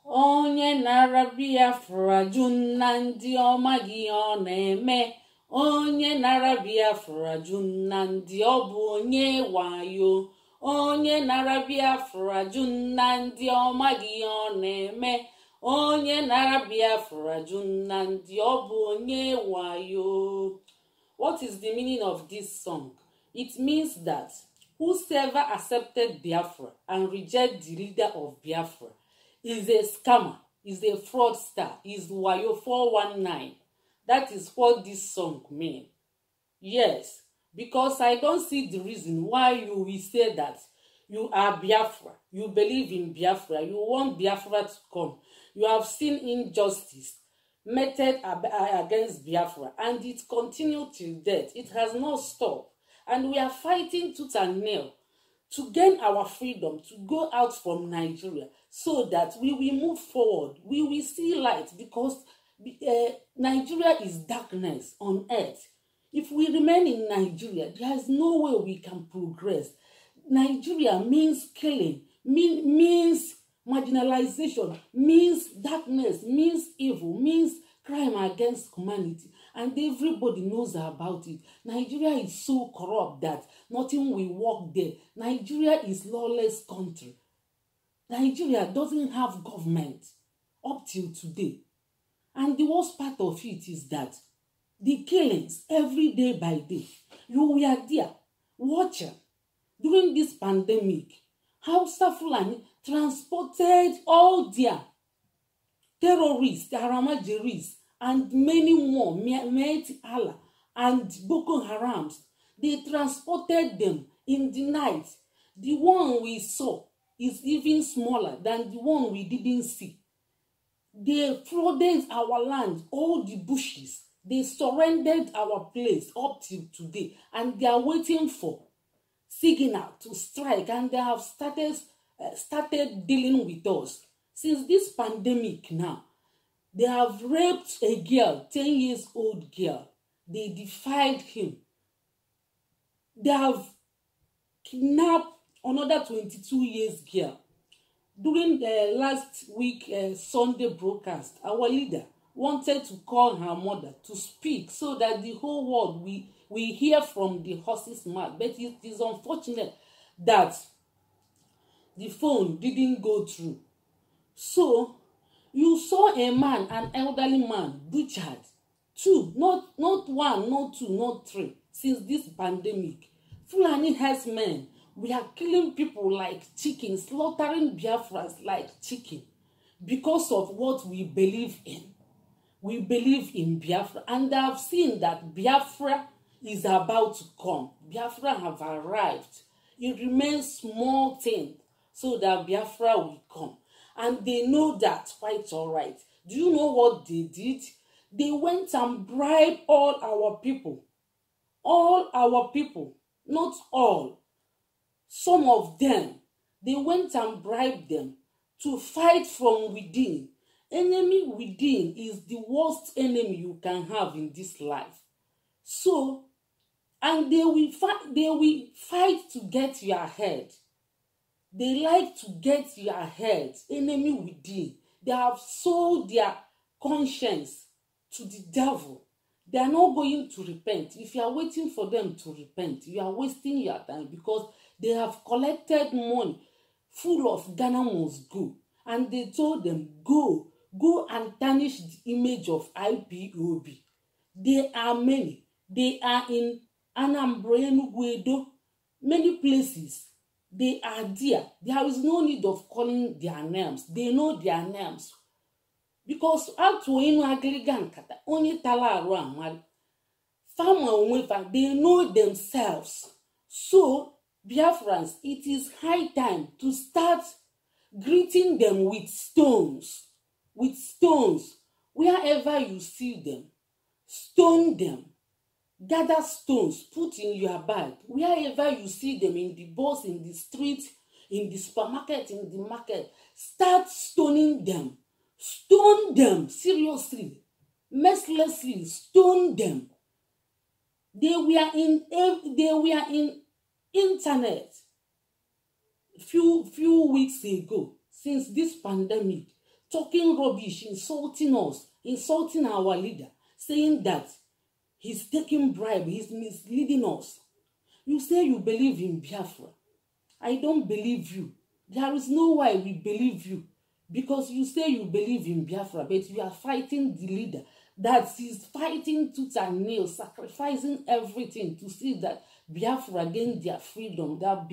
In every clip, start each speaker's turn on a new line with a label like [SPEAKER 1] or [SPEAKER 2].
[SPEAKER 1] onye nara Biafra jụ na ndị ọma gị ọ na-eme. Onye nara Biafra jụ na ndị ọ bụ onye wayo. Onye nara Biafra jụ na ndị ọma gị ọ na-eme. Onye nara Biafra jụ na ndị ọ bụ onye wayo. What is the meaning of this song? It means that whosoever accepted Biafra and reject the leader of Biafra is a scammer, is a fraudster, is wayo 419. That is what this song means. Yes, because I don't see the reason why you will say that you are Biafra, you believe in Biafra, you want Biafra to come. You have seen injustice meted against Biafra, and it continued till death. It has not stopped, and we are fighting tooth and nail to gain our freedom, to go out from Nigeria, so that we will move forward. We will see light, because Nigeria is darkness on earth. If we remain in Nigeria, there is no way we can progress. Nigeria means killing, means marginalization, means darkness, means evil, means crime against humanity, and everybody knows about it. Nigeria is so corrupt that nothing will work there. Nigeria is lawless country. Nigeria doesn't have government up till today. And the worst part of it is that the killings every day by day, you were there watching during this pandemic. Hausa Fulani transported all their terrorists, Aramajeris, and many more, Miet Allah and Boko Harams. They transported them in the night. The one we saw is even smaller than the one we didn't see. They flooded our land, all the bushes. They surrendered our place up till today, and they are waiting for signal to strike, and they have started dealing with us. Since this pandemic now, they have raped a girl, 10 years old girl. They defied him. They have kidnapped another 22 years girl. During the last week Sunday broadcast, our leader wanted to call her mother to speak so that the whole world we hear from the horse's mouth. But it is unfortunate that the phone didn't go through. So you saw a man, an elderly man, butchered. Two, not one, not two, not three. Since this pandemic, Fulani herdsmen, we are killing people like chicken, slaughtering Biafrans like chicken, because of what we believe in. We believe in Biafra, and I have seen that Biafra is about to come. Biafra have arrived. It remains small thing so that Biafra will come. And they know that quite all right. Do you know what they did? They went and bribed all our people. All our people, not all. Some of them, they went and bribed them to fight from within. Enemy within is the worst enemy you can have in this life. So, and they will fight to get your head. They like to get your head, enemy within. They have sold their conscience to the devil. They are not going to repent. If you are waiting for them to repent, you are wasting your time, because they have collected money full of Ghana must go. And they told them, go and tarnish the image of IPOB. There are many. They are in Anambra, Enugu, Edo, many places. They are there. There is no need of calling their names. They know their names. Because after only farmer, they know themselves. So, Biafrans, it is high time to start greeting them with stones. With stones. Wherever you see them, stone them. Gather stones, put in your bag. Wherever you see them, in the bus, in the street, in the supermarket, in the market, start stoning them. Stone them, seriously, mercilessly, stone them. They were in internet few weeks ago, since this pandemic. talking rubbish, insulting us, insulting our leader, saying that he's taking bribe, he's misleading us. You say you believe in Biafra. I don't believe you. There is no way we believe you. Because you say you believe in Biafra, but you are fighting the leader that is fighting tooth and nail, sacrificing everything to see that Biafra gain their freedom, that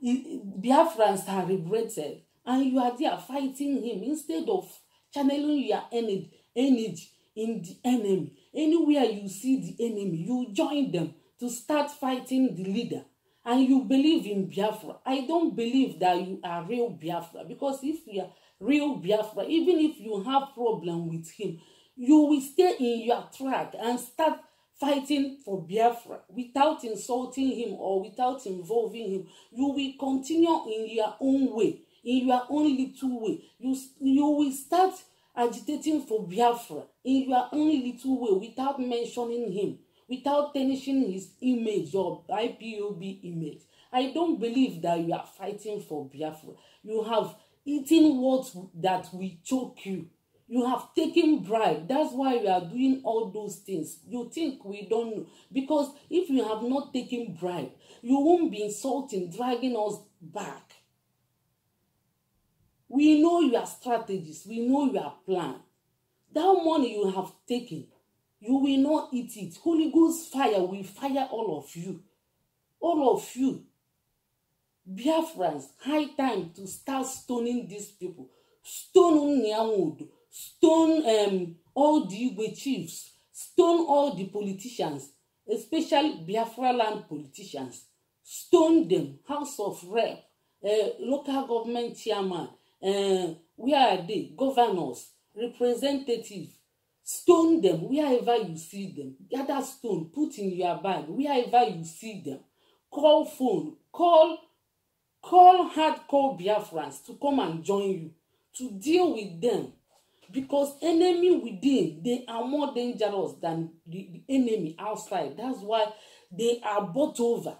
[SPEAKER 1] Biafrans are liberated, and you are there fighting him instead of channeling your energy in the enemy. Anywhere you see the enemy, you join them to start fighting the leader. And you believe in Biafra. I don't believe that you are real Biafra. Because if you are real Biafra, even if you have problem with him, you will stay in your track and start fighting for Biafra without insulting him or without involving him. You will continue in your own way, in your own little way. You will start agitating for Biafra in your own little way without mentioning him, without tarnishing his image or IPOB image. I don't believe that you are fighting for Biafra. You have eaten what that will choke you. You have taken bribe. That's why you are doing all those things. You think we don't know. Because if you have not taken bribe, you won't be insulting, dragging us back. We know your strategies. We know your plan. That money you have taken, you will not eat it. Holy Ghost fire will fire all of you. All of you. Biafrans, high time to start stoning these people. Stone Nyamudu. Stone all the Igwe chiefs. Stone all the politicians. Especially Biafra land politicians. Stone them. House of Rep. Local government chairman. Where are they? Governors. Representatives. Stone them wherever you see them. Gather stone, put in your bag wherever you see them. Call phone, call hardcore Biafrans to come and join you, to deal with them. Because enemy within, they are more dangerous than the enemy outside. That's why they are bought over.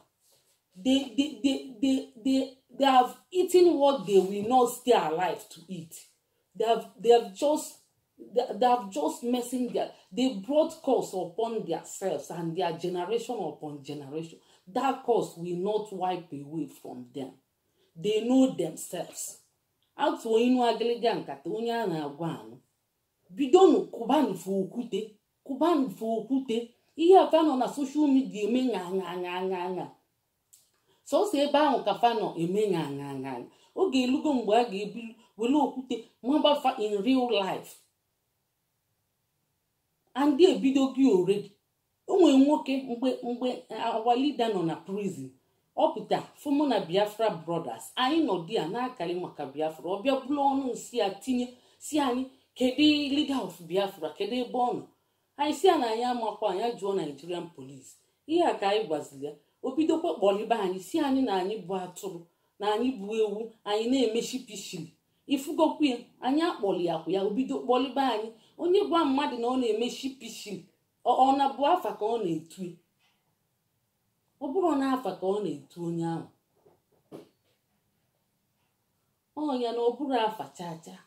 [SPEAKER 1] They have eaten what they will not stay alive to eat. They have just messing their, they brought curse upon themselves and their generation upon generation. That curse will not wipe away from them. They know themselves. Out to inu agiliga nkata onye a na-agwa anụ. Bidonu kuban fu okwute. Ihe afa nọ na social media eme nga. So se ebe ahụ ka fa nọ eme nga. Oge elugo mgbe a ga-ebilu wele okwute mwabafa in real life. And they bido gi already. Onwe nwoke mgbe our leader nọ na prison. Opụta fụmụ na Biafra brothers. Anyị nọ di a na-akali maka Biafra. Ọbịa bụrụ ọnụ si atinye si anyị kedu leader of Biafra kedu ebe ọ nọ. Anyị si na anyị amakwa anyị jụọ Nigerian police. Ihe a ka anyị gwazili ya. Obidokwa kpọlibe anyị si anyị na anyị bụ atụrụ na anyị bụ ewu anyị na-emechi pishili. Ifugokwu ya anyị akpọli ya kwa ya obido kpọlibe anyị. Onye gwa mmadụ na ọ na-emechi pishili. Ọ na-bụ afa ka ọ na-etu. Ọ bụrụ na afa ka ọ na-etu onye ahụ. Ọ ya na ọ bụrụ afa chacha.